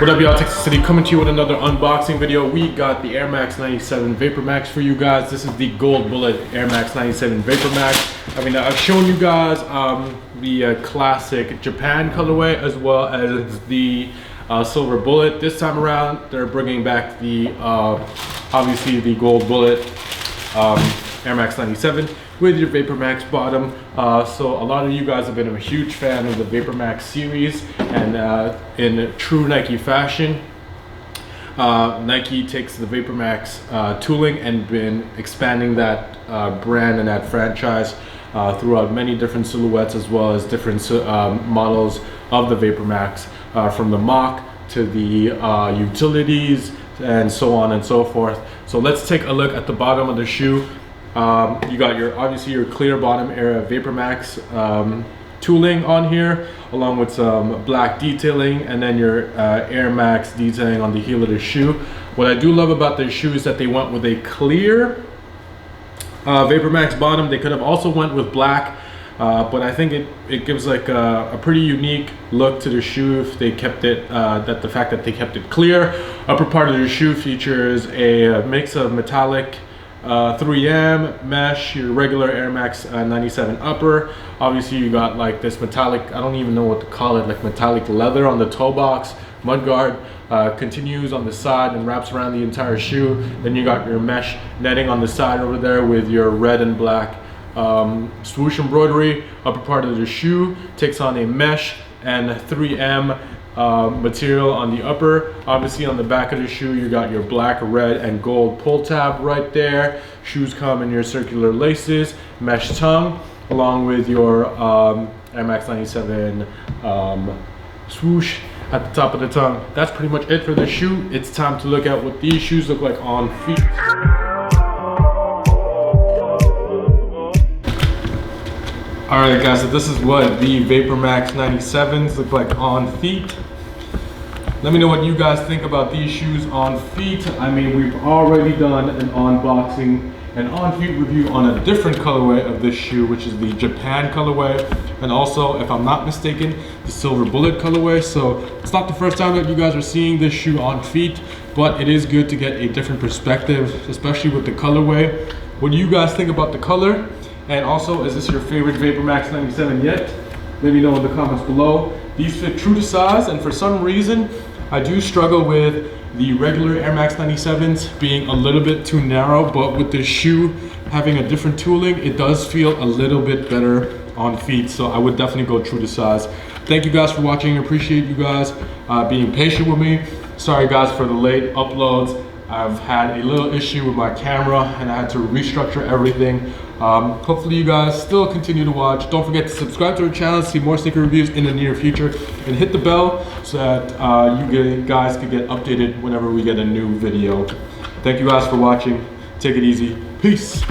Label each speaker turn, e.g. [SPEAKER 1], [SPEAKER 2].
[SPEAKER 1] What up, y'all? Texas City coming to you with another unboxing video. We got the Air Max 97 Vapormax for you guys. This is the Gold Bullet Air Max 97 Vapormax. I mean, I've shown you guys the classic Japan colorway as well as the Silver Bullet. This time around, they're bringing back the obviously the Gold Bullet Air Max 97 with your Vapormax bottom. So a lot of you guys have been a huge fan of the Vapormax series, and in true Nike fashion, Nike takes the Vapormax tooling and been expanding that brand and that franchise throughout many different silhouettes as well as different models of the Vapormax, from the mock to the utilities and so on and so forth. So let's take a look at the bottom of the shoe. You got your obviously your clear bottom Air Vapormax tooling on here, along with some black detailing, and then your Air Max detailing on the heel of the shoe. What I do love about this shoe is that they went with a clear Vapormax bottom. They could have also went with black, but I think it gives like a pretty unique look to the shoe if they kept it, the fact that they kept it clear. Upper part of the shoe features a mix of metallic 3M mesh, your regular Air Max 97 upper. Obviously you got like this metallic, I don't even know what to call it, like metallic leather on the toe box. Mudguard continues on the side and wraps around the entire shoe. Then you got your mesh netting on the side over there with your red and black swoosh embroidery. Upper part of the shoe takes on a mesh and 3M material on the upper. Obviously on the back of the shoe you got your black, red and gold pull tab right there. Shoes come in your circular laces, mesh tongue, along with your Air Max 97 swoosh at the top of the tongue. That's pretty much it for the shoe. It's time to look at what these shoes look like on feet. Alright guys, so this is what the Vapormax 97s look like on feet. Let me know what you guys think about these shoes on feet. I mean, we've already done an unboxing and on feet review on a different colorway of this shoe, which is the Japan colorway, and also, if I'm not mistaken, the Silver Bullet colorway. So it's not the first time that you guys are seeing this shoe on feet, but it is good to get a different perspective, especially with the colorway. What do you guys think about the color? And also, is this your favorite Vapormax 97 yet? Let me know in the comments below. These fit true to size, and for some reason, I do struggle with the regular Air Max 97s being a little bit too narrow, but with this shoe having a different tooling, it does feel a little bit better on feet. So I would definitely go true to size. Thank you guys for watching. I appreciate you guys being patient with me. Sorry guys for the late uploads. I've had a little issue with my camera and I had to restructure everything. Hopefully you guys still continue to watch. Don't forget to subscribe to our channel to see more sneaker reviews in the near future, and hit the bell so that you guys can get updated whenever we get a new video. Thank you guys for watching. Take it easy. Peace.